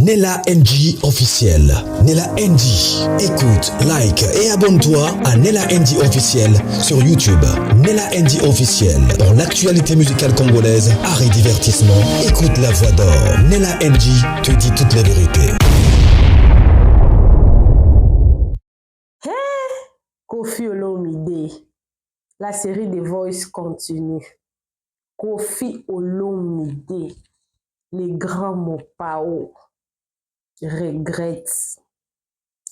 Nella NG officiel. Nella NG. Écoute, like et abonne-toi à Nella NG officiel sur YouTube. Nella NG officiel. Pour l'actualité musicale congolaise, art et divertissement, écoute la voix d'or. Nella NG te dit toute la vérité. Hey, Koffi Olomide. La série The Voice continue. Koffi Olomide, les grands Mopao, regrette.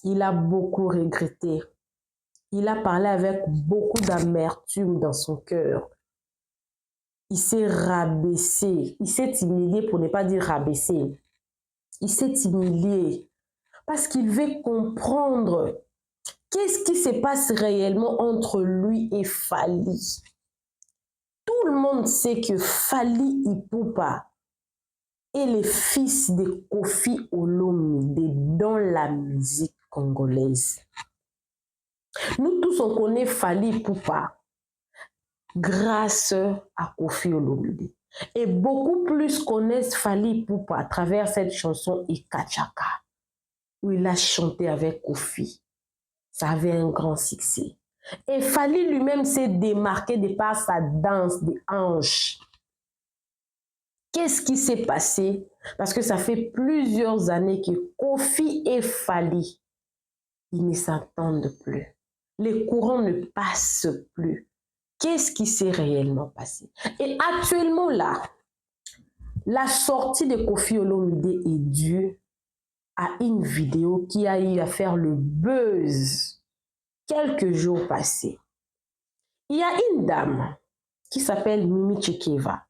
Il a beaucoup regretté. Il a parlé avec beaucoup d'amertume dans son cœur. Il s'est rabaissé. Il s'est humilié, pour ne pas dire rabaissé. Il s'est humilié parce qu'il veut comprendre qu'est-ce qui se passe réellement entre lui et Fally. Tout le monde sait que Fally Ipupa est le fils de Koffi Olomide dans la musique congolaise. Nous tous, on connaît Fally Ipupa grâce à Koffi Olomide. Et beaucoup plus connaissent Fally Ipupa à travers cette chanson Ikachaka, où il a chanté avec Koffi. Ça avait un grand succès. Et Fally lui-même s'est démarqué de par sa danse des hanches. Qu'est-ce qui s'est passé? Parce que ça fait plusieurs années que Koffi et Fally, ils ne s'entendent plus. Les courants ne passent plus. Qu'est-ce qui s'est réellement passé? Et actuellement là, la sortie de Koffi Olomide est due à une vidéo qui a eu à faire le buzz quelques jours passés. Il y a une dame qui s'appelle Mimi Chekeva.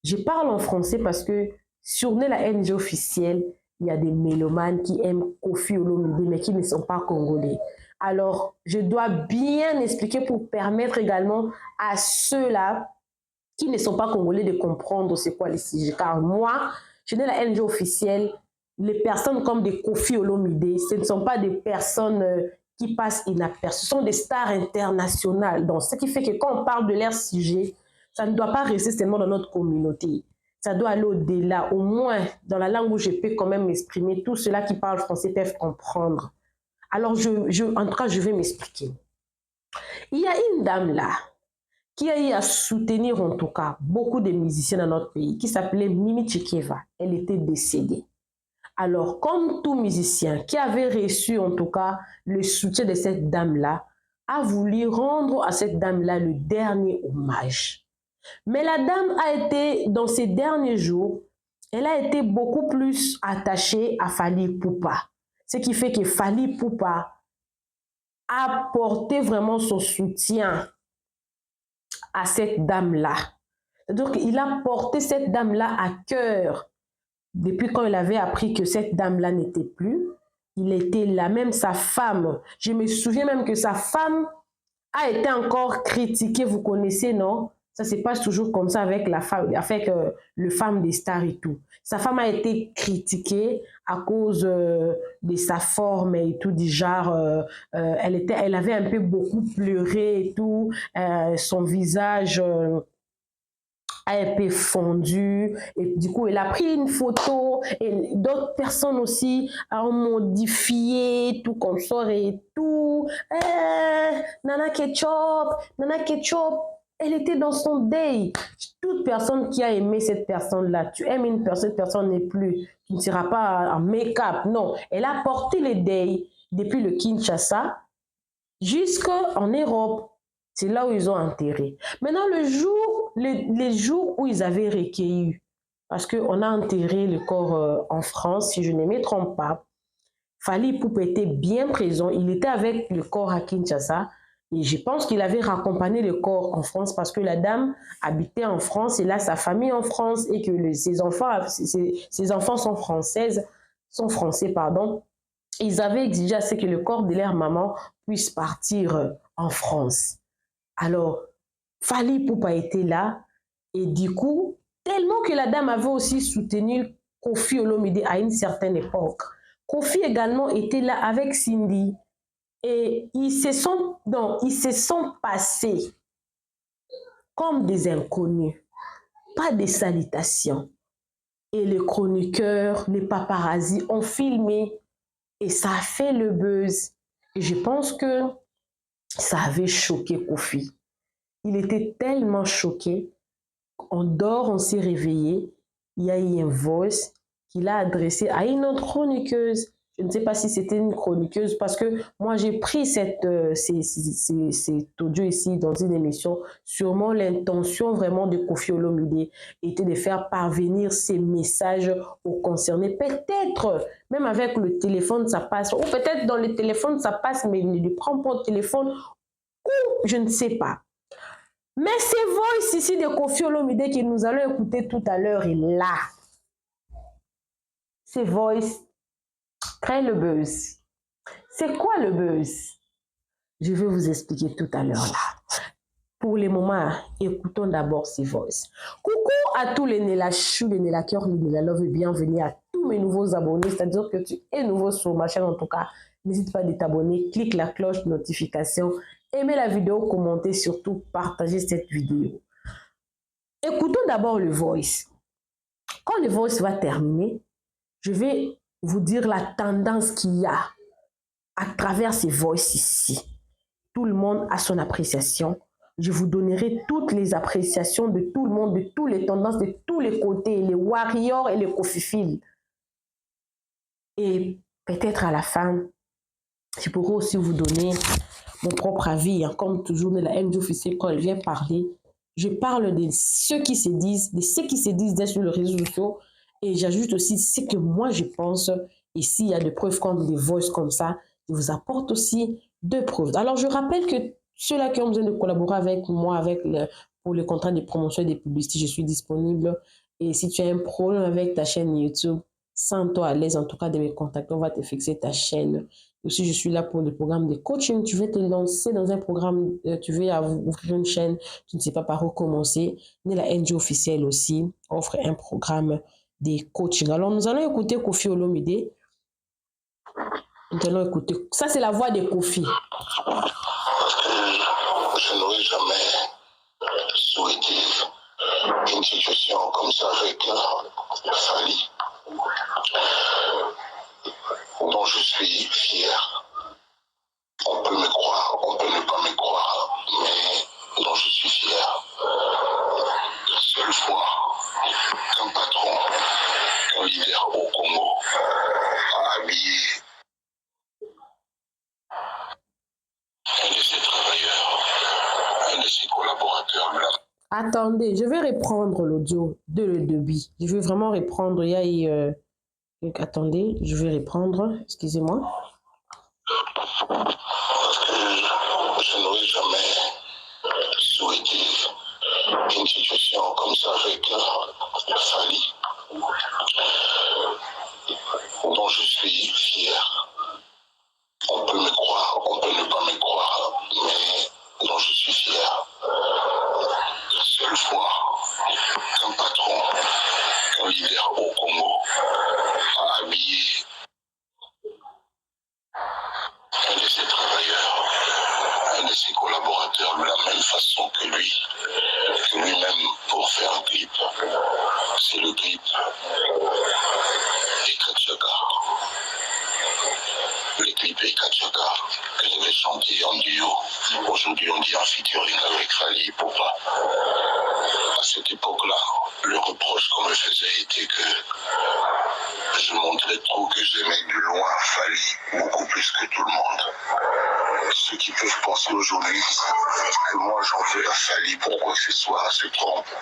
Je parle en français parce que sur la NG officielle, il y a des mélomanes qui aiment Koffi Olomide mais qui ne sont pas congolais. Alors, je dois bien expliquer pour permettre également à ceux-là qui ne sont pas congolais de comprendre c'est quoi les sujets. Car moi, je n'ai la NG officielle, les personnes comme des Koffi Olomide, ce ne sont pas des personnes qui passent inaperçues, ce sont des stars internationales. Donc, ce qui fait que quand on parle de leur sujet, ça ne doit pas rester seulement dans notre communauté. Ça doit aller au-delà, au moins dans la langue où je peux quand même m'exprimer. Tous ceux-là qui parlent français peuvent comprendre. Alors, en tout cas, je vais m'expliquer. Il y a une dame là qui a eu à soutenir en tout cas beaucoup de musiciens dans notre pays, qui s'appelait Mimi Chekeva. Elle était décédée. Alors, comme tout musicien qui avait reçu en tout cas le soutien de cette dame-là, a voulu rendre à cette dame-là le dernier hommage. Mais la dame a été, dans ces derniers jours, elle a été beaucoup plus attachée à Fally Ipupa. Ce qui fait que Fally Ipupa a porté vraiment son soutien à cette dame-là. C'est-à-dire qu'il a porté cette dame-là à cœur. Depuis quand il avait appris que cette dame-là n'était plus, il était là, même sa femme. Je me souviens même que sa femme a été encore critiquée, vous connaissez, non? Ça se passe toujours comme ça avec la femme, avec le femme des stars et tout. Sa femme a été critiquée à cause de sa forme et tout, du genre, elle avait un peu beaucoup pleuré et tout, son visage a un peu fondu, et du coup elle a pris une photo, et d'autres personnes aussi ont modifié, tout comme ça et tout. Nana Ketchup, elle était dans son deuil. Toute personne qui a aimé cette personne-là, tu aimes une personne, cette personne n'est plus, tu ne seras pas en make-up, non. Elle a porté le deuil depuis le Kinshasa jusqu'en Europe. C'est là où ils ont enterré. Maintenant, les jours où ils avaient recueilli, parce qu'on a enterré le corps en France, si je ne me trompe pas, Fally Ipupa était bien présent. Il était avec le corps à Kinshasa. Et je pense qu'il avait raccompagné le corps en France parce que la dame habitait en France et là, sa famille en France et que ses enfants sont français, pardon. Ils avaient exigé à ce que le corps de leur maman puisse partir en France. Alors, Fally Ipupa était là et du coup, tellement que la dame avait aussi soutenu Koffi Olomide à une certaine époque. Koffi également était là avec Cindy et ils se sont passés comme des inconnus, pas des salutations. et les chroniqueurs, les paparazzis ont filmé et ça a fait le buzz. Et je pense que ça avait choqué Kofi. Il était tellement choqué. On dort, on s'est réveillé. Il y a eu un voice qu'il a adressé à une autre chroniqueuse. Je ne sais pas si c'était une chroniqueuse parce que moi j'ai pris cet audio ici dans une émission. Sûrement l'intention vraiment de Kofi Olomide était de faire parvenir ces messages aux concernés. Peut-être même avec le téléphone ça passe, ou peut-être dans le téléphone ça passe mais il ne prend pas le téléphone, ou je ne sais pas. Mais ces voix ici de Kofi Olomide que nous allons écouter tout à l'heure est là. Ces voix créent le buzz. C'est quoi le buzz? Je vais vous expliquer tout à l'heure là. Pour le moment, écoutons d'abord ces voix. Coucou à tous les Nella Chou, les Nella Cœur, les Nella Love et bienvenue à tous mes nouveaux abonnés. C'est-à-dire que tu es nouveau sur ma chaîne en tout cas. N'hésite pas à t'abonner, clique la cloche de notification, aimez la vidéo, commentez, surtout partagez cette vidéo. Écoutons d'abord le voice. Quand le voice va terminer, je vais vous dire la tendance qu'il y a à travers ces voices ici. Tout le monde a son appréciation. Je vous donnerai toutes les appréciations de tout le monde, de toutes les tendances, de tous les côtés, les warriors et les kofifils. Et peut-être à la fin, je pourrai aussi vous donner mon propre avis. Comme toujours, de la NG officielle, quand elle vient parler, je parle de ceux qui se disent, sur les réseaux sociaux, et j'ajoute aussi ce que moi je pense. Et s'il y a des preuves comme des voices comme ça, je vous apporte aussi deux preuves. Alors je rappelle que ceux-là qui ont besoin de collaborer avec moi pour le contrat de promotion et de publicité, je suis disponible. Et si tu as un problème avec ta chaîne YouTube, sens-toi à l'aise en tout cas de me contacter, on va te fixer ta chaîne. Aussi, je suis là pour le programme de coaching. Tu veux te lancer dans un programme, tu veux ouvrir une chaîne, tu ne sais pas par où commencer. La NG officielle aussi offre un programme de coaching. Alors, nous allons écouter Kofi Olomide. Nous allons écouter. Ça, c'est la voix de Kofi. Je n'aurais jamais souhaité une situation comme ça avec Fally, dont je suis fier. On peut me croire, on peut ne pas me croire, mais dont je suis fier. La seule fois qu'un patron, qu'un leader au Congo a habillé un de ses travailleurs, un de ses collaborateurs blancs. Attendez, je vais reprendre l'audio de le débit. Je vais vraiment reprendre. Il y a eu... attendez, je vais reprendre. Excusez-moi. Je n'aurais jamais souhaité une situation comme ça avec Fally, dont je suis fier. On peut me croire, on peut ne pas me croire, mais dont je suis fier. La seule fois qu'un patron, qu'un leader au Congo a habillé un de ses travailleurs, un de ses collaborateurs de la même façon que lui-même pour faire un clip. C'est le clip Ekachaka. Le clip Ekachaka que je vais chanter en duo. Aujourd'hui, on dit en featuring avec Fally Ipupa. À cette époque-là, le reproche qu'on me faisait était que je montrais trop que j'aimais de loin Fally, beaucoup plus que tout le monde. Ceux qui peuvent penser aujourd'hui que moi j'en veux à Fally pour quoi que ce soit se trompent.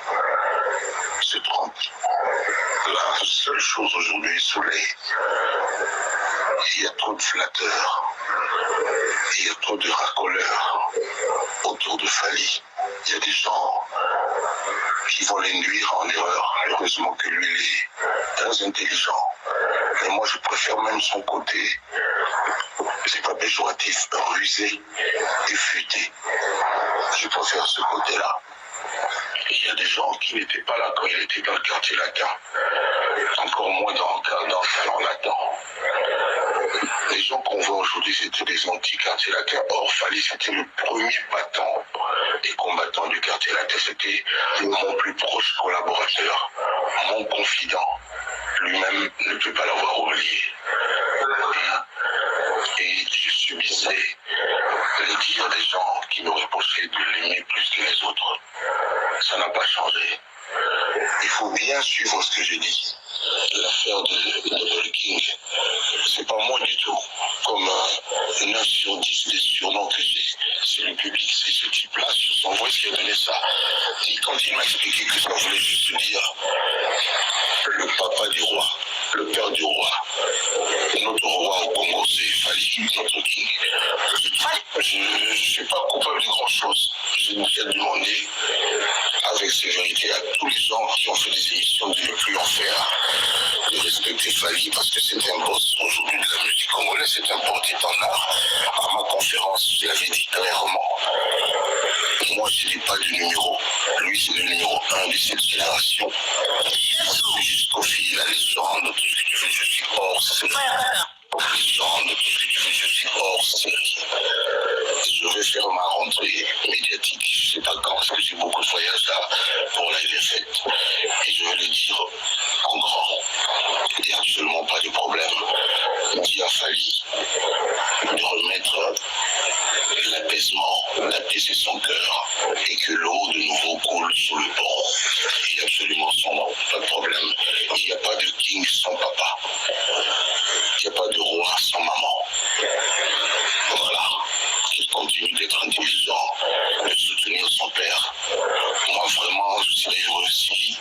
La seule chose aujourd'hui, Soleil, il y a trop de flatteurs, il y a trop de racoleurs autour de Fally. Il y a des gens qui vont l'induire en erreur. Heureusement que lui, il est très intelligent. Et moi, je préfère même son côté, c'est pas péjoratif, rusé et futé. Je préfère ce côté-là. Il y a des gens qui n'étaient pas là quand il était dans le quartier latin, encore moins dans le salon latin. Les gens qu'on voit aujourd'hui, c'était des anti-quartiers latins. Or, Fally, c'était le premier battant et combattant du quartier latin. C'était mon plus proche collaborateur, mon confident. lui-même ne peut pas l'avoir oublié. Et je subissais les dires des gens qui me reprochaient de l'aimer plus que les autres. Ça n'a pas changé. Il faut bien suivre ce que je dis. L'affaire de Double King, c'est pas moi du tout. Comme 9 sur 10 des surnoms que j'ai, c'est le public, c'est ce type-là, sur son voice qui a donné ça. Et quand il m'a expliqué que ça voulait juste dire le papa du roi, le père du roi, notre roi au Congo, c'est Fali, notre king. Je ne suis pas coupable de grand-chose. J'ai déjà demandé avec sévérité à tous les gens qui ont fait des émissions de ne plus en faire, de respecter Fali parce que c'est un boss aujourd'hui de la musique congolaise, c'est un porte-étendard. À ma conférence, je l'avais dit clairement. Moi, je n'ai pas de numéro. Lui, c'est le numéro 1 de cette génération. Jusqu'au fil, la légende, tout ce que tu veux, je suis hors série. La légende, tout ce que tu veux, je suis hors série. Je vais faire ma rentrée médiatique. Je ne sais pas quand, parce que j'ai beaucoup de voyages là pour la fête. Et je vais le dire en grand. Il n'y a absolument pas de problème. Dis à Fali de remettre l'apaisement, d'apaiser son cœur et que l'eau de nouveau coule sous le pont. Il y a absolument son nom, pas de problème. Il n'y a pas de king sans papa. Il n'y a pas de roi sans maman. Voilà. Il continue d'être intelligent, de soutenir son père. Moi, vraiment, je serais heureux si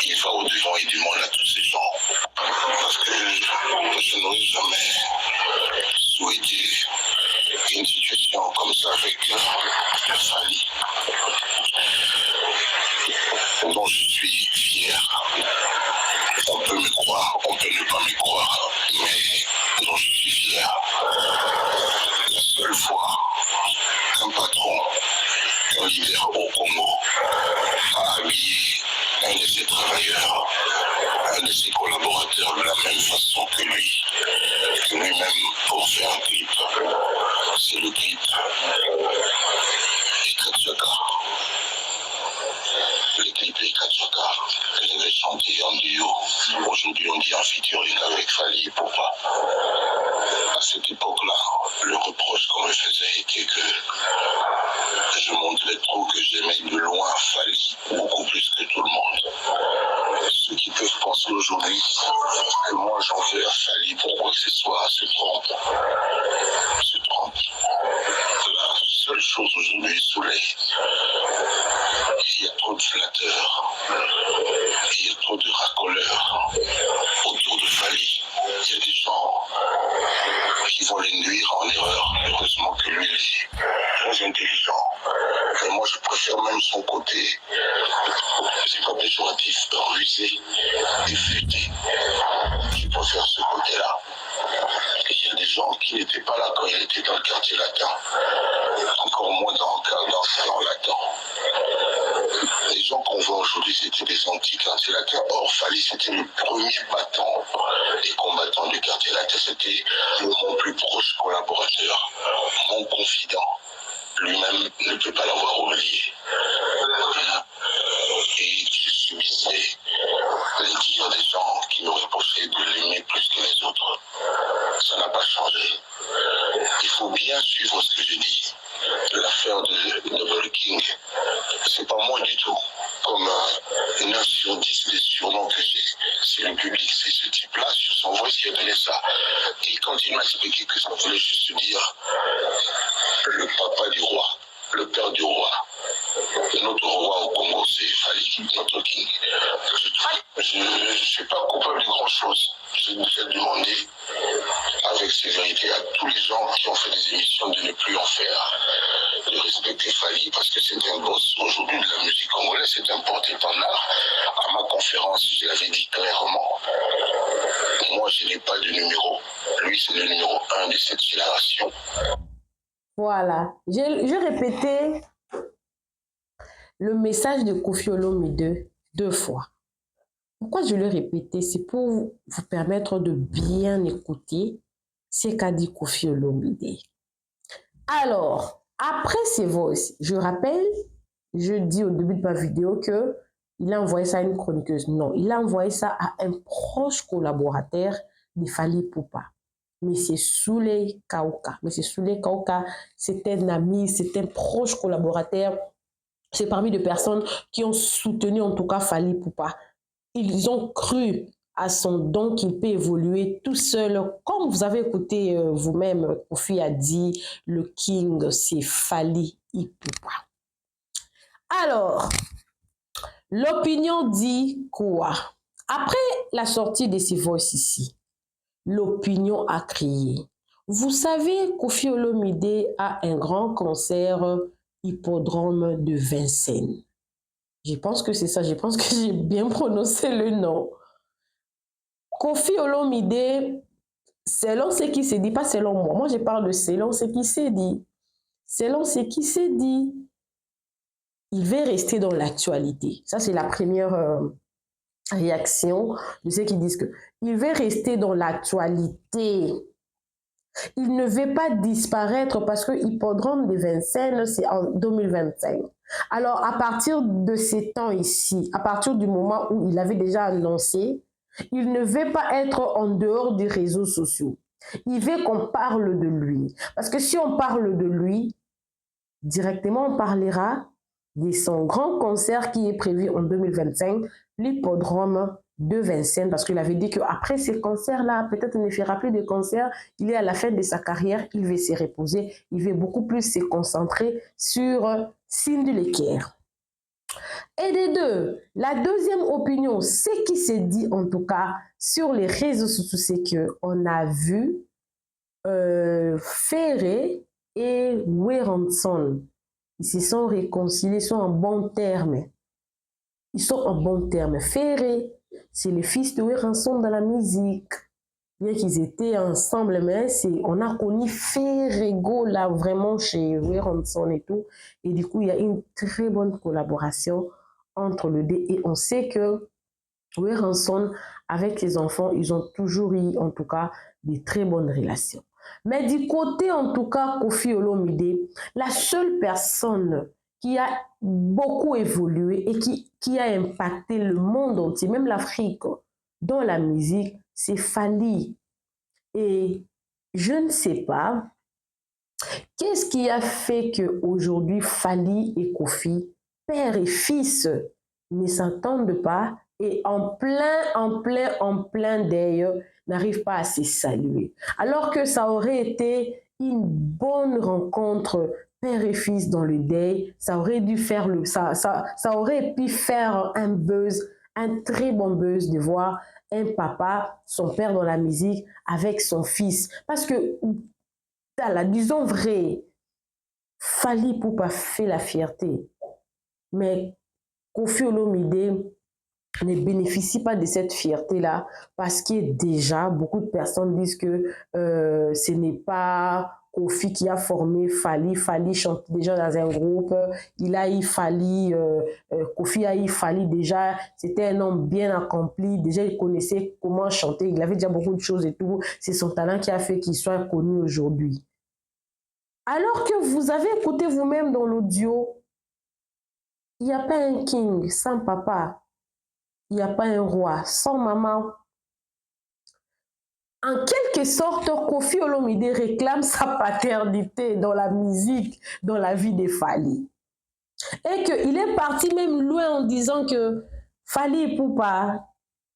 il va au-devant et demande à tous ces gens. Parce que je n'aurais jamais souhaité une situation comme ça avec Fali, dont je suis fier. On peut me croire, on peut ne pas me croire, mais dont je suis fier. La seule fois qu'un patron, un leader au Congo, a habillé un de ses travailleurs, un de ses collaborateurs de la même façon que lui-même pour faire un clip. C'est le clip de Katsuaka. Le clip de Katsuaka que j'avais chanté en duo. Aujourd'hui, on dit en featuring avec Fali. Pourquoi? À cette époque-là, le reproche qu'on me faisait était que je montrais trop que j'aimais de loin Fali, beaucoup plus que tout le monde. Ceux qui peuvent penser aujourd'hui que moi j'en veux à Fali pour quoi que ce soit se trompent. Se trompent. La seule chose aujourd'hui, Soleil, il y a trop de flatteurs, il y a trop de racoleurs autour de Fali. Il y a des gens qui vont les nuire en erreur. Heureusement que lui, il est très intelligent. Et moi, je préfère même son côté, c'est pas péjoratif, rusé et futé. Je préfère ce côté-là. Il y a des gens qui n'étaient pas là quand il était dans le quartier latin, encore moins dans le salon latin. Les gens qu'on voit aujourd'hui, c'était des anti-quartiers latins. Or, Fali, c'était le premier battant des combattants du quartier latin. C'était mon plus proche collaborateur, mon confident. Lui-même ne peut pas l'avoir oublié. Et je subissais les dires des gens qui me reprochaient de l'aimer plus que les autres. Ça n'a pas changé. Il faut bien suivre ce que je dis. L'affaire de Double King, c'est pas moi du tout. Comme 9 sur 10 des surnoms que j'ai, c'est le public, c'est ce type-là, sur son voice qui a donné ça. Et quand il m'a expliqué que ça voulait juste dire le papa du roi, le père du roi, notre roi au Congo, c'est Fali, notre king. Je ne suis pas coupable de grand-chose. J'ai déjà demandé avec sévérité à tous les gens qui ont fait des émissions de ne plus en faire, de respecter Fali parce que c'est un boss aujourd'hui de la musique congolaise, c'est un porte-étendard. À ma conférence, je l'avais dit clairement. Moi, je n'ai pas de numéro. Lui, c'est le numéro 1 de cette génération. Voilà. J'ai répété le message de Koffi Olomide deux fois. Pourquoi je l'ai répété? C'est pour vous permettre de bien écouter ce qu'a dit Koffi Olomide. Alors, après ces voices, je rappelle, je dis au début de ma vidéo que il a envoyé ça à une chroniqueuse. Non, il a envoyé ça à un proche collaborateur de Fally Ipupa. Monsieur Souley Kauka. Monsieur Souley Kauka, c'est un ami, c'est un proche collaborateur. C'est parmi les personnes qui ont soutenu en tout cas Fally Ipupa. Ils ont cru à son don qu'il peut évoluer tout seul. Comme vous avez écouté vous-même, Kofi a dit, le king, c'est Fally Ipupa. Alors, l'opinion dit quoi? Après la sortie de ces voix ici, l'opinion a crié. Vous savez, Koffi Olomide a un grand concert hippodrome de Vincennes. Je pense que c'est ça, je pense que j'ai bien prononcé le nom. Koffi Olomide, selon ce qui s'est dit, pas selon moi je parle de selon ce qui s'est dit. Selon ce qui s'est dit, il va rester dans l'actualité. Ça, c'est la première réaction de ceux qui disent que il va rester dans l'actualité. Il ne va pas disparaître parce que l'hippodrome de Vincennes, c'est en 2025. Alors, à partir de ces temps ici, à partir du moment où il avait déjà annoncé, il ne veut pas être en dehors des réseaux sociaux. Il veut qu'on parle de lui. Parce que si on parle de lui, directement, on parlera de son grand concert qui est prévu en 2025, l'hippodrome de Vincennes, parce qu'il avait dit qu'après ces concerts-là, peut-être il ne fera plus de concerts, il est à la fin de sa carrière, il veut se reposer, il veut beaucoup plus se concentrer sur Cindy Lecker. Et des deux, la deuxième opinion, ce qui s'est dit en tout cas sur les réseaux sociaux, c'est qu'on a vu Ferré et Werenson, ils se sont réconciliés, ils sont en bons termes. Ils sont en bons termes. Ferré, c'est le fils de Werenson dans la musique. Bien qu'ils étaient ensemble, mais on a connu Ferrego là vraiment chez Werenson et tout. Et du coup, il y a une très bonne collaboration entre les deux. Et on sait que Werenson, avec ses enfants, ils ont toujours eu en tout cas des très bonnes relations. Mais du côté, en tout cas, Koffi Olomide, la seule personne qui a beaucoup évolué et qui a impacté le monde entier, même l'Afrique, dans la musique, c'est Fally. Et je ne sais pas, qu'est-ce qui a fait qu'aujourd'hui, Fally et Koffi, père et fils, ne s'entendent pas et en plein d'ailleurs, n'arrivent pas à se saluer. Alors que ça aurait été une bonne rencontre père et fils dans le deuil, ça aurait dû faire ça aurait pu faire un buzz, un très bon buzz de voir un papa, son père dans la musique avec son fils. Parce que, disons vrai, Fally Ipupa fait la fierté. Mais Koffi Olomide ne bénéficie pas de cette fierté-là parce que déjà, beaucoup de personnes disent que ce n'est pas Koffi qui a formé Fally. Fally chante déjà dans un groupe. Il a eu Fally, Koffi a eu Fally déjà. C'était un homme bien accompli. Déjà, il connaissait comment chanter. Il avait déjà beaucoup de choses et tout. C'est son talent qui a fait qu'il soit connu aujourd'hui. Alors que vous avez écouté vous-même dans l'audio, il n'y a pas un king sans papa. Il n'y a pas un roi sans maman. En quelque sorte, Koffi Olomide réclame sa paternité dans la musique, dans la vie de Fally. Et qu'il est parti même loin en disant que Fally Ipupa,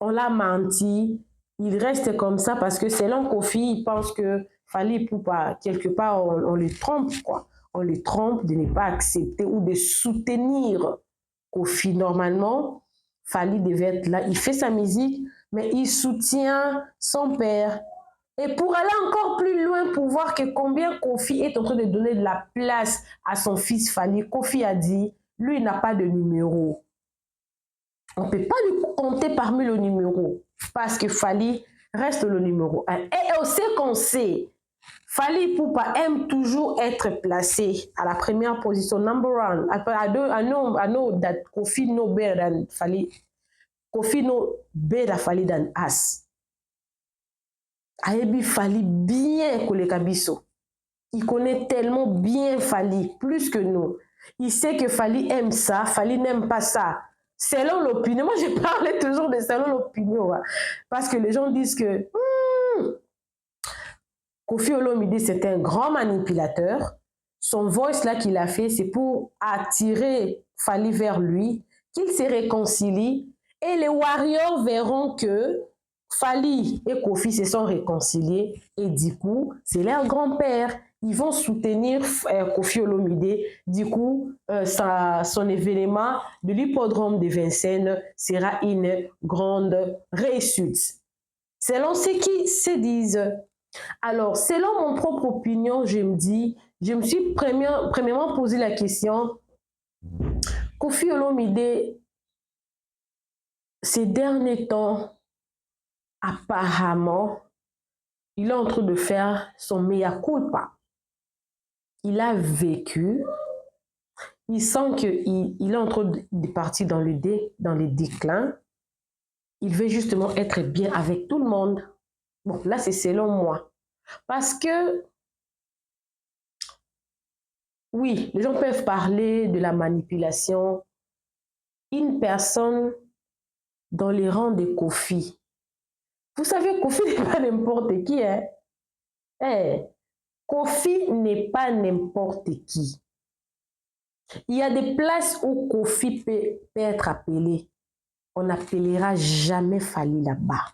on l'a menti, il reste comme ça parce que selon Koffi, il pense que Fally Ipupa, quelque part, on le trompe, quoi. On le trompe de ne pas accepter ou de soutenir Koffi. Normalement, Fally devait être là, il fait sa musique, mais il soutient son père. Et pour aller encore plus loin, pour voir que combien Koffi est en train de donner de la place à son fils Fally, Koffi a dit, lui, il n'a pas de numéro. On ne peut pas lui compter parmi le numéro, parce que Fally reste le numéro 1. Et on sait qu'on sait, Fally Ipupa aime toujours être placé à la première position, number one. I know that Koffi no better than Fally. Koffi no better Fally than us. Ayebi Fally bien que le Kabiso. Il connaît tellement bien Fally, plus que nous. Il sait que Fally aime ça, Fally n'aime pas ça. selon l'opinion, moi je parlais toujours de selon l'opinion, hein, parce que les gens disent que Koffi Olomide, c'est un grand manipulateur. Son voice là qu'il a fait, c'est pour attirer Fally vers lui, qu'ils se réconcilient. Et les Warriors verront que Fally et Koffi se sont réconciliés. Et du coup, c'est leur grand-père. Ils vont soutenir Koffi Olomide. Du coup, son événement de l'hippodrome de Vincennes sera une grande réussite. Selon ce qui se disent. Alors, selon mon propre opinion, je me suis premièrement posé la question, Koffi Olomide, ces derniers temps, apparemment, il est en train de faire son mea culpa. Il a vécu, il sent qu'il est en train de partir dans le déclin. Il veut justement être bien avec tout le monde. Bon, là, c'est selon moi. Parce que, oui, les gens peuvent parler de la manipulation. Une personne dans les rangs de Koffi. Vous savez, Koffi n'est pas n'importe qui. Hein? Koffi n'est pas n'importe qui. Il y a des places où Koffi peut être appelé. On n'appellera jamais Fally là-bas.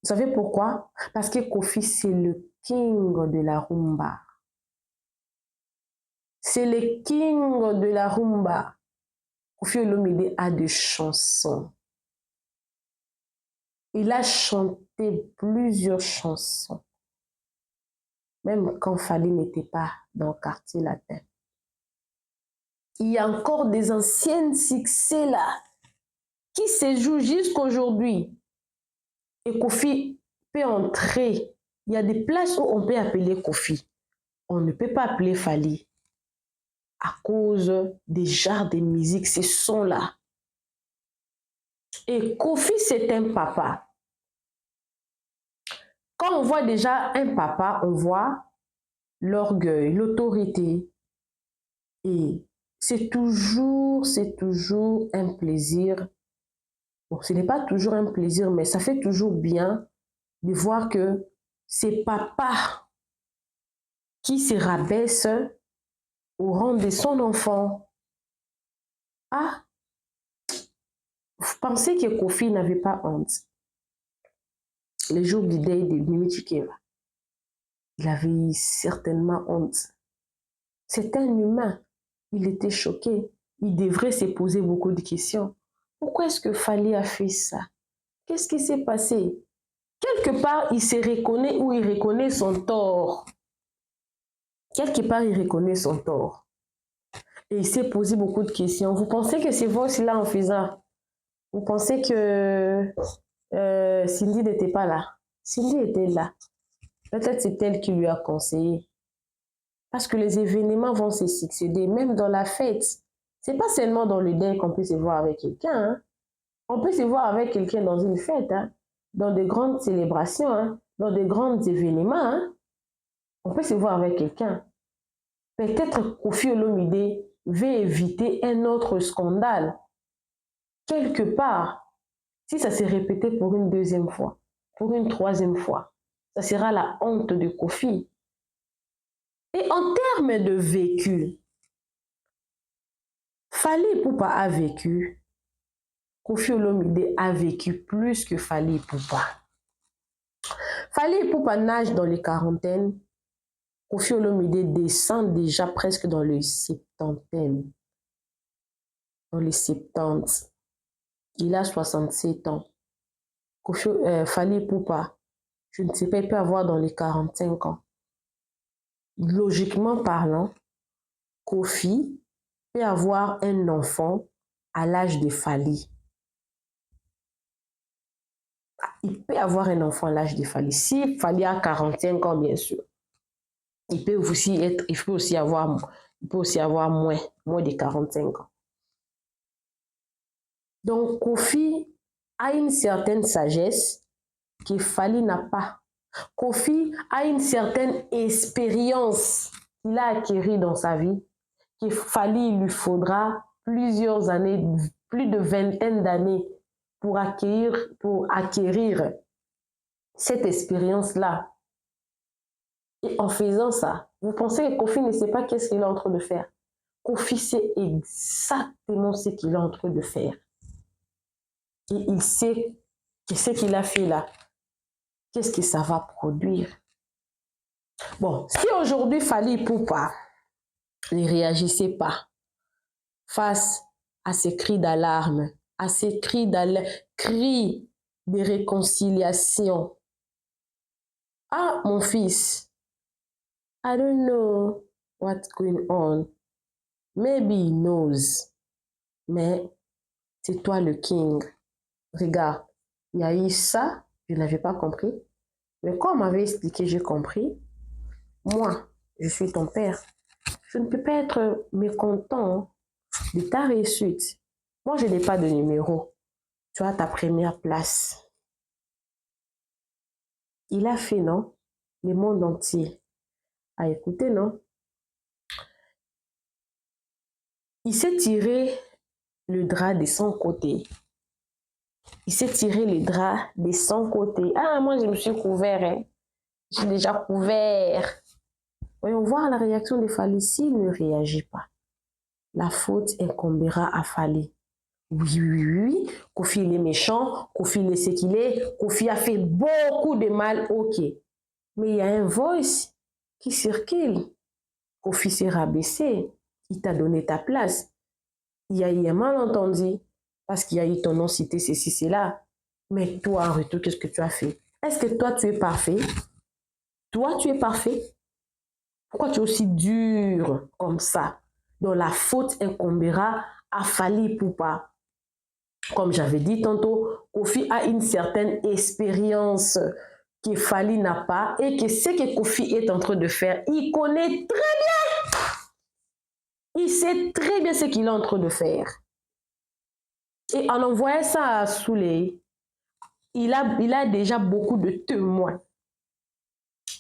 Vous savez pourquoi? Parce que Koffi, c'est le king de la rumba. C'est le king de la rumba. Koffi Olomide a des chansons. Il a chanté plusieurs chansons. Même quand Fally n'était pas dans le quartier latin. Il y a encore des anciens succès là qui se jouent jusqu'à aujourd'hui. Et Koffi peut entrer. Il y a des places où on peut appeler Koffi. On ne peut pas appeler Fally à cause des genres de musique, ces sons-là. Et Koffi, c'est un papa. Quand on voit déjà un papa, on voit l'orgueil, l'autorité. Et c'est toujours un plaisir. Bon, ce n'est pas toujours un plaisir, mais ça fait toujours bien de voir que c'est papa qui se rabaisse au rang de son enfant. Ah, vous pensez que Koffi n'avait pas honte? Le jour du deuil de Mimi Chikeva, il avait certainement honte. C'est un humain. Il était choqué. Il devrait se poser beaucoup de questions. Pourquoi est-ce que Fally a fait ça? Qu'est-ce qui s'est passé? Quelque part, il se reconnaît ou il reconnaît son tort. Quelque part, il reconnaît son tort. Et il s'est posé beaucoup de questions. Vous pensez que c'est voici-là en faisant? Vous pensez que Cindy n'était pas là? Cindy était là. Peut-être c'est elle qui lui a conseillé. Parce que les événements vont se succéder, même dans la fête. C'est pas seulement dans le deuil qu'on peut se voir avec quelqu'un. Hein. On peut se voir avec quelqu'un dans une fête, hein, dans de grandes célébrations, hein, dans de grands événements. Hein. On peut se voir avec quelqu'un. Peut-être Koffi Olomide veut éviter un autre scandale. Quelque part, si ça s'est répété pour une deuxième fois, pour une troisième fois, ça sera la honte de Koffi. Et en termes de vécu, Fally Ipupa a vécu, Koffi Olomide a vécu plus que Fally Ipupa. Fally Ipupa nage dans les quarantaines, Koffi Olomide descend déjà presque dans les septantaines, dans les 70. Il a 67 ans. Fally Ipupa, je ne sais pas, il peut avoir dans les 45 ans. Logiquement parlant, Koffi peut avoir un enfant à l'âge de Fally. Il peut avoir un enfant à l'âge de Fally. Si Fally a 45 ans, bien sûr, il peut aussi avoir moins de 45 ans. Donc, Koffi a une certaine sagesse que Fally n'a pas. Koffi a une certaine expérience qu'il a acquérie dans sa vie, que Fally lui faudra plusieurs années, plus de vingtaine d'années pour acquérir cette expérience-là. Et en faisant ça, vous pensez que Kofi ne sait pas qu'est-ce qu'il est en train de faire? Kofi sait exactement ce qu'il est en train de faire. Et il sait que ce qu'il a fait là, qu'est-ce que ça va produire. Bon, si aujourd'hui Fally Ipupa ne réagissait pas face à ces cris d'alarme, à ces cris de réconciliation. Ah, mon fils, I don't know what's going on. Maybe he knows. Mais c'est toi le king. Regarde, il y a eu ça, je n'avais pas compris. Mais quand on m'avait expliqué, j'ai compris. Moi, je suis ton père. Je ne peux pas être mécontent de ta réussite. Moi, je n'ai pas de numéro. Tu as ta première place. Il a fait, non? Le monde entier a écouté, non? Il s'est tiré le drap de son côté. Il s'est tiré le drap de son côté. Ah, moi, je me suis couvert, hein. J'ai déjà couvert. Voyons voir la réaction de Fally. S'il ne réagit pas, la faute incombera à Fally. Oui. Kofi, il est méchant. Kofi, il est ce qu'il est. Kofi a fait beaucoup de mal, ok. Mais il y a un voice qui circule. Kofi s'est rabaissé. Il t'a donné ta place. Il y a eu un malentendu parce qu'il y a eu ton nom cité, ceci, cela. Mais toi, en retour, qu'est-ce que tu as fait? Est-ce que toi, tu es parfait? Toi, tu es parfait? Pourquoi tu es aussi dur comme ça? Donc, la faute incombera à Fally Ipupa. Comme j'avais dit tantôt, Kofi a une certaine expérience que Fally n'a pas et que ce que Kofi est en train de faire, il connaît très bien. Il sait très bien ce qu'il est en train de faire. Et en envoyant ça à Souley, il a déjà beaucoup de témoins.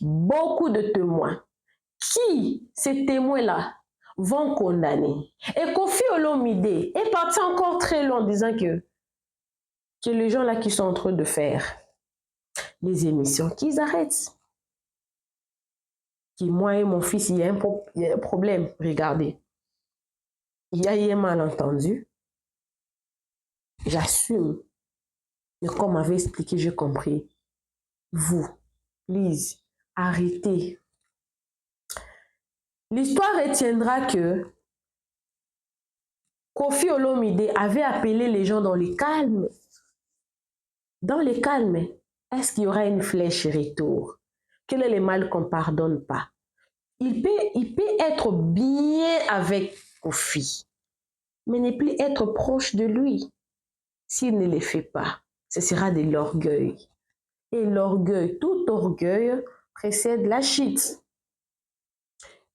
Beaucoup de témoins. Qui, ces témoins-là, vont condamner? Et Koffi Olomide est parti encore très loin en disant que les gens là qui sont en train de faire les émissions, qu'ils arrêtent. Que moi et mon fils, il y a un problème. Regardez. Il y a eu un malentendu. J'assume. Mais comme on m'avait expliqué, j'ai compris. Vous, please, arrêtez. L'histoire retiendra que Koffi Olomide avait appelé les gens dans le calme. Dans le calme, est-ce qu'il y aura une flèche retour? Quel est le mal qu'on ne pardonne pas? Il peut être bien avec Koffi, mais ne plus être proche de lui. S'il ne le fait pas, ce sera de l'orgueil. Et l'orgueil, tout orgueil précède la chute.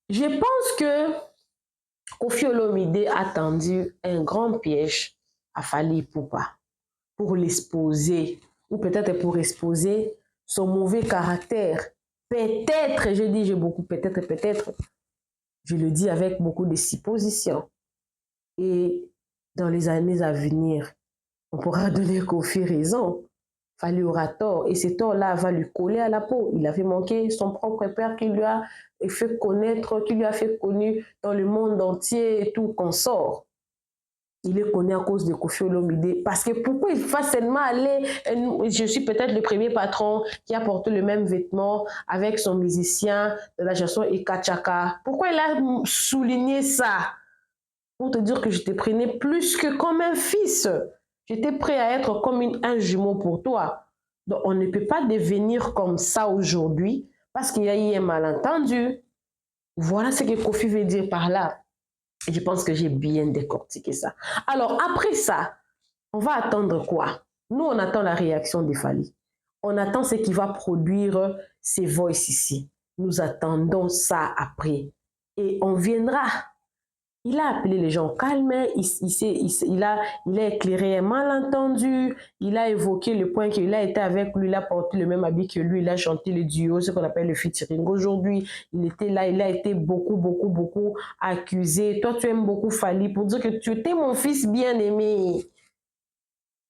Je pense que Koffi Olomide a tendu un grand piège à Fally Ipupa pour l'exposer, ou peut-être pour exposer son mauvais caractère. Peut-être, je dis j'ai beaucoup, peut-être, je le dis avec beaucoup de suppositions. Et dans les années à venir, on pourra donner Koffi raison. Fally aura tort, et ce tort-là va lui coller à la peau. Il avait manqué son propre père qui lui a fait connaître, qui lui a fait connu dans le monde entier et tout consort. Il est connu à cause de Koffi Olomide. Parce que pourquoi il va seulement aller, je suis peut-être le premier patron qui a porté le même vêtement avec son musicien de la chanson Eka Chaka. Pourquoi il a souligné ça? Pour te dire que je te prenais plus que comme un fils. J'étais prêt à être comme un jumeau pour toi. Donc, on ne peut pas devenir comme ça aujourd'hui parce qu'il y a eu un malentendu. Voilà ce que Koffi veut dire par là. Et je pense que j'ai bien décortiqué ça. Alors, après ça, on va attendre quoi? Nous, on attend la réaction de Fally. On attend ce qui va produire ces voices ici. Nous attendons ça après. Et on viendra. Il a appelé les gens au calme, il a éclairé un malentendu, il a évoqué le point qu'il a été avec lui, il a porté le même habit que lui, il a chanté le duo, ce qu'on appelle le featuring. Aujourd'hui, il était là, il a été beaucoup accusé. Toi, tu aimes beaucoup Fally pour dire que tu étais mon fils bien-aimé.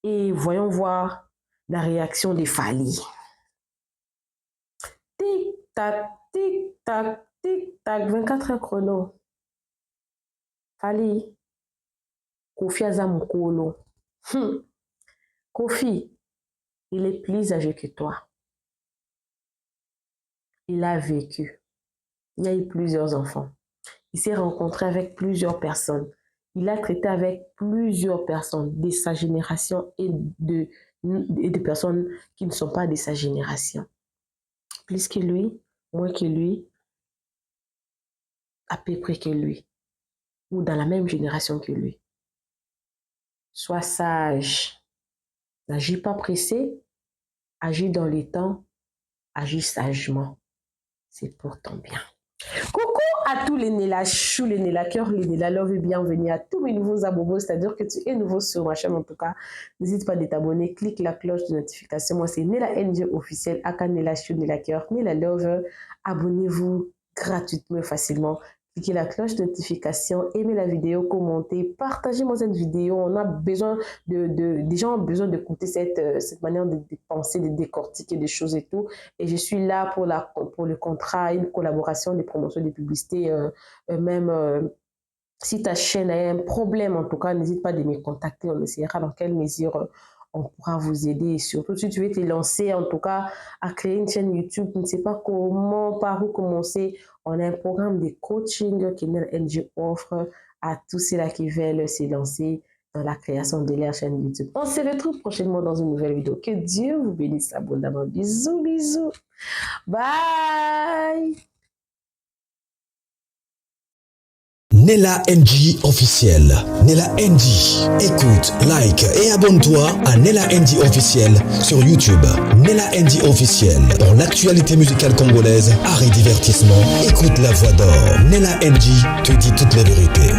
Et voyons voir la réaction de Fally. Tic-tac, tic-tac, tic-tac, 24 heures chrono. Fally, Kofi Azamukolo. Kofi, il est plus âgé que toi. Il a vécu. Il a eu plusieurs enfants. Il s'est rencontré avec plusieurs personnes. Il a traité avec plusieurs personnes de sa génération et de personnes qui ne sont pas de sa génération. Plus que lui, moins que lui, à peu près que lui. Ou dans la même génération que lui. Sois sage. N'agis pas pressé. Agis dans les temps. Agis sagement. C'est pour ton bien. Coucou à tous les Nella Chou, les Nella Cœur, les Nella Love et bienvenue à tous mes nouveaux abobos. C'est-à-dire que tu es nouveau sur ma chaîne en tout cas. N'hésite pas à t'abonner. Clique la cloche de notification. Moi c'est Nella NG officiel. Aka Nella Chou, Nella Cœur, Nella Love. Abonnez-vous gratuitement et facilement. Cliquez la cloche de notification, aimez la vidéo, commentez, partagez-moi cette vidéo. On a besoin des gens ont besoin d'écouter cette manière de penser, de décortiquer des choses et tout. Et je suis là pour le contrat, une collaboration, des promotions, des publicités, si ta chaîne a un problème, en tout cas, n'hésite pas de me contacter. On essaiera dans quelle mesure on pourra vous aider. Et surtout, si tu veux te lancer, en tout cas, à créer une chaîne YouTube, tu ne sais pas comment, par où commencer, on a un programme de coaching que NG offre à tous ceux-là qui veulent se lancer dans la création de leur chaîne YouTube. On se retrouve prochainement dans une nouvelle vidéo. Que Dieu vous bénisse abondamment. Bisous, bisous. Bye. Nella NG officiel. Nella NG. Écoute, like et abonne-toi à Nella NG officiel sur YouTube. Nella NG officiel. Pour l'actualité musicale congolaise, art et divertissement, écoute la voix d'or. Nella NG te dit toutes les vérités.